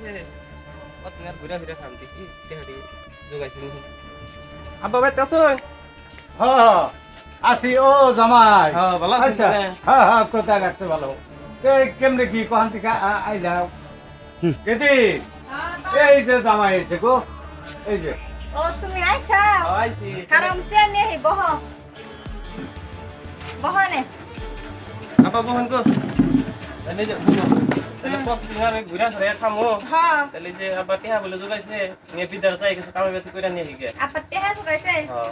আছে কতদিন ঘুরে ফিরে খাম দেখি দেহাটি যোগাইছি আব্বা বাইতে আছো হ্যাঁ আসি ও জামাই হ্যাঁ ভালো আছেন আচ্ছা হ্যাঁ হ্যাঁ কোথায় রাখতে ভালো এই কেমনে কি কোহান থেকে আইলাও কেদি এই যে জামাই এসে গো এই যে ও তুমি আইছা আইছি কারণ সে নেই বহ নে আব্বা বহন গো তাহলে যে বুঝো তাহলে কতদিন আমি ঘুরে ফিরে খামো হ্যাঁ তাহলে যে আব্বা টেহা বলে যোগাইছে নিয়ে বিদার যাই কিছু কামে বেশি করে নিয়ে গিয়ে আপা টেহা জুগাইছে হ্যাঁ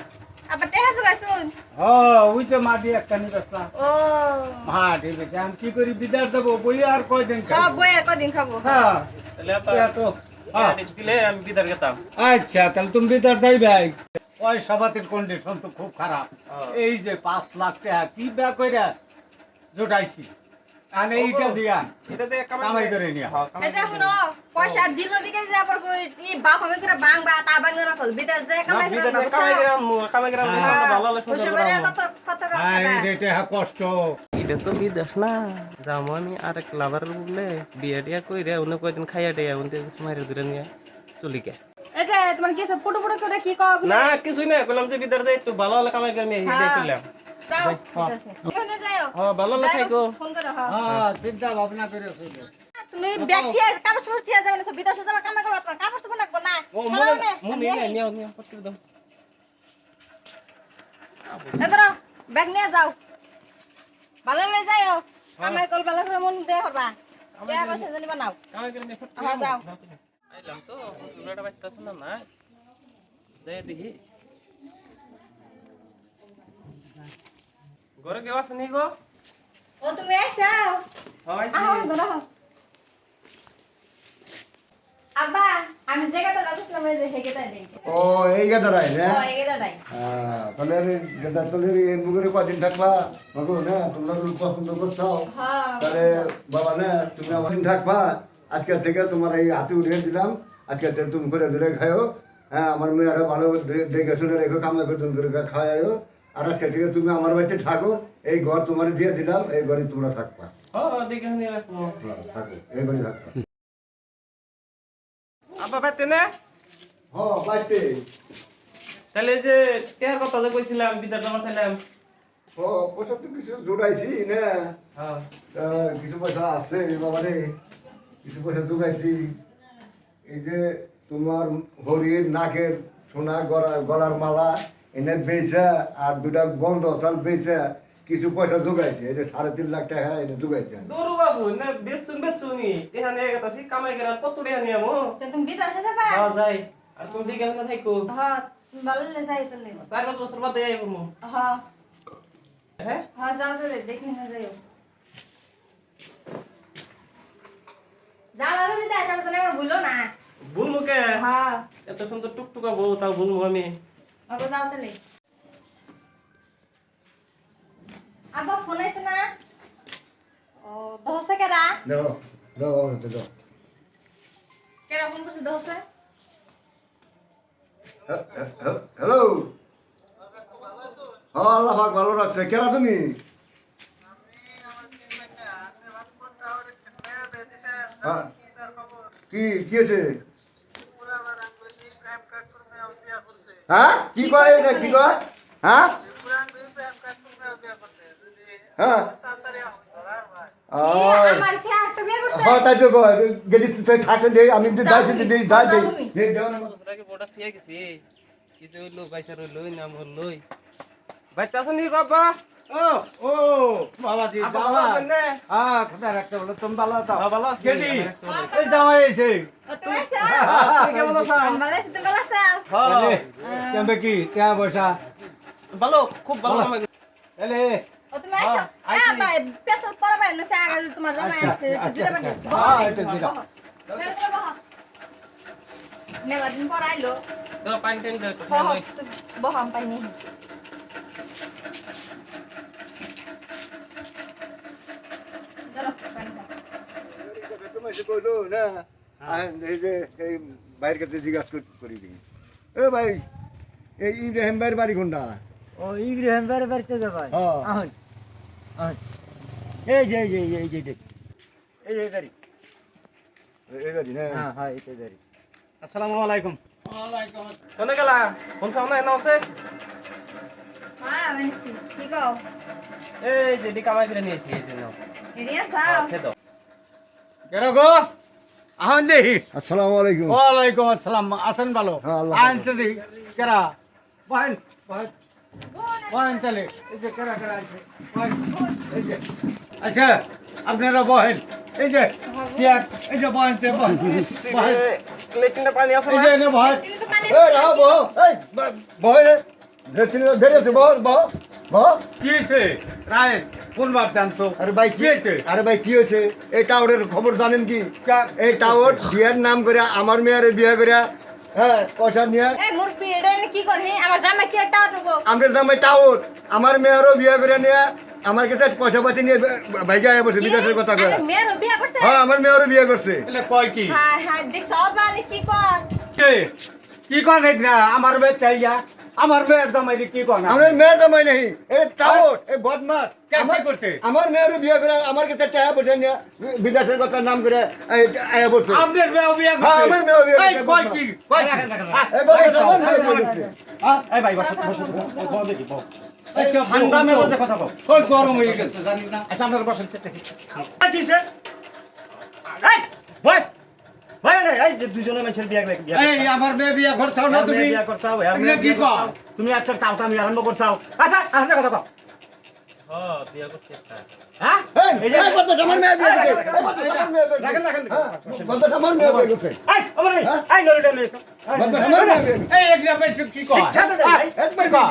আপা টেহা জুগাইছুন ওই যে মাটি একটা নিবেছা ও মাটি বেশি আমি কি করি বিদার দেবো বই আর কয়দিন হ্যাঁ বইয়ের কদিন খাবো হ্যাঁ তাহলে আব্বা তো দিলে আমি বিদার গেতাম আচ্ছা তাহলে তুমি বিদার যাই ভাই ওই সবাতের কন্ডিশন তো খুব খারাপ হ্যাঁ। এই যে 5 লাখ টাকা কি ব্যয় কইরা জোটাইছি আর এইটা দিয়া এটাতে কামাই করে নিয়া আচ্ছা শুনো পয়সা দিল দিকে যে আবার ই বাপ আমি করে বাংবা তা বাংলা না কল বিদেশ যায় কামাই করে না কামাই গেলাম ভালো হলে খুশি করে কত কত আই কথা রেটে কষ্ট এটা তো বিদেশ না যাবো আমি আরেক লাভার বলে বিয়ে টিয়া কইরে অন্য কয়দিন খাইয়া টিয়া অন্য কিছু মাইরে ধরে নিয়ে চলি গে এই যে তোমার কি সব পুটু পুটু করে কি কও না কিছুই না বললাম যে বিদার যাই একটু ভালো হলে কামাই করে নিয়ে হিডে করলাম যাও বিদেশে এখানে যাও হ্যাঁ ভালো হলে খাইকো ফোন করো হ্যাঁ হ্যাঁ চিন্তা ভাবনা করে চলো তুমি ব্যাগসি কাপড় চোপড় দিয়া যাবে না সব বিদেশে যাবা কামা করবা তোমার কাপড় চোপড় লাগবে না ও চলো মনে নে, মনে আমি নিয়ে আহি। নিয়ে পট করে দাও এই ধরো ব্যাগ নিয়ে যাও ভালো করে যাও কামাই কল ভালো করে মন দিয়ে হবা দেয়া বসে জানি বানাও কামাই করে নিয়ে পট হ্যাঁ, যাও। আইলাম তো সুরাটা বাইতাছ না না যাই দেখি ঘরে কেউ আছে নি গো ও তুমি আইসাও হয় আহ ধরো আব্বা আমি জায়গাটা রাখছিলাম এই যে হেগেটা দেই ও এই গেদারাই না ও হেগেটা দেই তাহলে গেদা তাহলে এই মুগরে কদিন থাকবা মাগো না তোমরা রূপ পছন্দ করছো হ্যাঁ তাহলে বাবা না তুমি আমার দিন থাকবা আজকে থেকে তোমার এই হাতে উঠিয়ে দিলাম আজকে থেকে তুমি করে ধরে খাও হ্যাঁ আমার মেয়েরা ভালো দেখে শুনে রেখো কামাই করে তুমি করে খাওয়াইও আর আজকে থেকে তুমি আমার বাড়িতে থাকো এই ঘর তোমার দিয়ে দিলাম এই ঘরে তোমরা থাকবা হ্যাঁ দেখে নিয়ে রাখবো থাকো এই ঘরে থাকবা আব্বা বাইতে না হ্যাঁ বাড়িতে তাহলে যে টেহার কথা যে কইছিলাম বিদার জমা চাইলাম ও পয়সা তো কিছু জোড়াইছি না হ্যাঁ কিছু পয়সা আছে বাবারে কিছু পয়সা ঢুকাইছি এই যে তোমার হরির নাকের সোনা গলার মালা এনে বেচা আর দুটা গন্ধ চাল বেচা কিছু পয়সা ঢুকাইছে এই যে 3.5 লাখ টাকা এনে ঢুকাইছে দূর বাবু না বেচুনি টেহা নিয়ে গেতাছি কামাই করে কত টেহা নিয়ে আমো তো তুমি বিদেশে যাবা হ্যাঁ যাই আর তুমি দেখে না থাকো হ্যাঁ ভালো লাগে যাই তাহলে 4-5 বছর বাদে আইবো মো হ্যাঁ হ্যাঁ হ্যাঁ যাও তাহলে দেখি না যাও যাও আর বিদেশে যাবে তাহলে আমার ভুলো না ভুল মুখে হ্যাঁ এত সুন্দর টুকটুকা বউ তাও ভুলবো আমি আবার যাও তাহলে আব্বা ফোন আইছে না ও দহসে কেরা দাও দাও দাও কেরা ফোন করছে দহসে হ্যালো হ্যাঁ আল্লাহ পাক ভালো রাখছে কেরা তুমি হ্যাঁ কি কি আছে হ্যাঁ কি কয় এটা কি কয় হ্যাঁ হ্যাঁ আমার ছেলে একটা বিয়ে করছে হ্যাঁ তাই তো গেলি তুই খাচ্ছে দে আমি যাই যাই যাই যাই আগে বড়া থিয়া গেছি কি যে হইলো বাইসা লই না মোর লই বাইতে আসনি বাবা ও ও বাবাজি আব্বা জামা ভালো আছেন না? হ্যাঁ খোদা রাখতে বলো তুমি ভালো আছো হ্যাঁ, ভালো আছি। কেডি এই জামাই এসে ও তুমি আইছো তুমি কেমন আছো আমি ভালো আছি তুমি ভালো আছো এলে হ্যাঁ কেমবে কি টাকা পয়সা ভালো খুব ভালো ভালো। কামাই এলে ও তুমি আইছো হ্যাঁ, আইছি। হ্যাঁ ভাই পেছল পড়া ভাই না আগে তোমার জামাই আচ্ছা, আছে আচ্ছা, জিরা আচ্ছা, বানি হ্যাঁ, এটা জিরা। মেলা দিন পর আইলো তো পানি টাইম দাও বহাম পাই নেই চলো পানি খাও। তুমি এসে কইলো না এই যে এই বাইরের কাছে জিজ্ঞাসা করি দিই এ ভাই এই ইব্রাহিম ভাইয়ের বাড়ি কোনটা ও ইব্রাহিম বাড়িতে যাবে হ্যাঁ। আহন আহন এই যে এই যে এই যে এই যে গাড়ি এই বাড়ি না হ্যাঁ হ্যাঁ এইটাই বাড়ি আসসালামু আলাইকুম কোনে গেলা কোন সামনে এনে আছে হ্যাঁ মানছি কি কও এই যে ডি কামাই করে নিয়েছি এই জন্য এরিয়া যাও খেতো কেরো গো আহন দেহি আসসালামু আলাইকুম ওয়ালাইকুম আসসালাম আসেন ভালো হ্যাঁ, আল্লাহ আনতে দি কেরা বহেন বহেন বহেন চলে এই যে কেরা কেরা আছে বহেন এই যে আচ্ছা আপনারা বহেন এই যে চেয়ার এই যে বহেন চেয়ার বহেন বহেন লেট্রিনের পানি আছে এই না যে এনে বহেন কিন্তু তো পানি এই রাও বহ এই বহ রে লেট্রিন ধরে আছে বহ বহ বহ কি হয়েছে রায় কোন বার জানতো আরে ভাই কি হয়েছে আরে ভাই কি হয়েছে এই টাওয়ারের খবর জানেন কি কা- এই টাওয়ার বিয়ের নাম করে আমার মেয়ের বিয়ে করে হ্যাঁ পয়সা নিয়ে এই মুরগি এটা এনে কি করে আমার জামাই কি একটা উঠবো আমাদের দামে টাওয়ার আমার মেয়েরও বিয়ে করে নিয়ে আমার কাছে পয়সা পাতি নিয়ে ভাইকে আয়া বসে বিদেশের কথা কয় মেয়ের বিয়া করছে হ্যাঁ আমার মেয়েরও বিয়ে করছে এলে কয় কি হ্যাঁ হ্যাঁ দেখছ বাড়ি কি কর কে? কি কন এই না আমার মেয়ে চাইয়া আমার মেয়ের জামাই কি কন আমার মেয়ের জামাই নেই এই টাওয়ার এই বদমাস কে আমার- করছে? আমার মেয়েরও বিয়ে করে আমার কাছে টাকা পয়সা নিয়ে বিদেশের কথা নাম করে আয়া বসে আপনার মেয়ে বিয়া করছে হ্যাঁ, আমার মেয়েও বিয়ে এই করছে, কয় বদমাস। কি কয় কি? এই বদমাস আমার মেয়ে বিয়ে করছে এই ভাই বসো বসো বসো দেখি বসো ঠান্ডা মেজাজে কথা বল শরীর গরম হয়ে গেছে জানি না আচ্ছা আপনারা বসেন সেটা কি কিসে এই বয় ভাই না এই যে দুজনে মানুষের বিয়া বিয়া এই আমার মেয়ে বিয়া করছাও না তুমি বিয়া করছাও এগুলো কি কও? তুমি একটা টাউটা আমি আরম্ভ করছাও আচ্ছা আচ্ছা কথা কও হ্যাঁ বিয়া করছি একটা হ্যাঁ এই যে বদমাস আমার মেয়ে বিয়ে করছে এই বদমাস আমার মেয়ে বিয়ে রাখেন, করছে রাখেন। হ্যাঁ, বদমাস আমার মেয়ে বিয়ে করছে এই আমার এই হ্যাঁ? এই নড়ে নড়ে বদমাস আমার মেয়ে বিয়ে করছে এই একটা বেশ কি কয় খেতে দে ভাই একবার কও।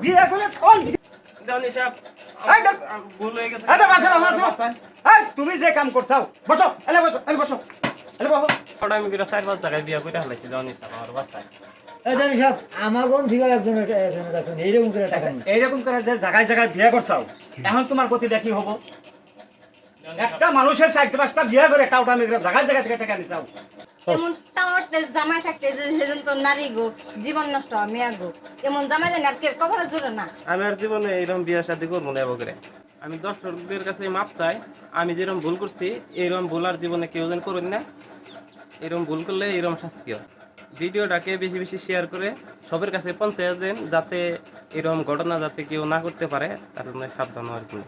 বিয়া করে কোন জানি সাহেব এই দেখ ভুল হয়ে গেছে এই বাচ্চা এই তুমি যে কাম করছাও বসো এলে বসো এলে বসো এলে বসো ওটা আমি করে 4-5 জায়গায় বিয়া করে হালাইছি জানি সাহেব আমার বাসায় এই জানি সাহেব আমার বোন থেকে একজনের কাছে এইরকম করে টাকা নিই এইরকম করে যে জায়গায় জায়গায় বিয়া করছাও এখন তোমার প্রতিটা কি হবো একটা মানুষের 4-5টা বিয়া করে টাউটা আমি জায়গায় জায়গায় থেকে টাকা নিছাও এমন টাওয়ার জামাই থাকতে যে সেজন তো নারী গো জীবন নষ্ট হয় মেয়া গো এমন জামাই জানি আর কে কপালে জোরে না আমি আর জীবনে এরকম বিয়া শাদী করবো না এবার করে আমি দর্শকদের কাছে মাপ চাই আমি যেরকম ভুল করছি এরকম ভুল আর জীবনে কেউ যেন করুন না এরকম ভুল করলে এরকম শাস্তি হয় ভিডিওটাকে বেশি বেশি শেয়ার করে সবার কাছে পৌঁছে দেন যাতে এরকম ঘটনা যাতে কেউ না করতে পারে তার জন্য সাবধান হওয়ার জন্য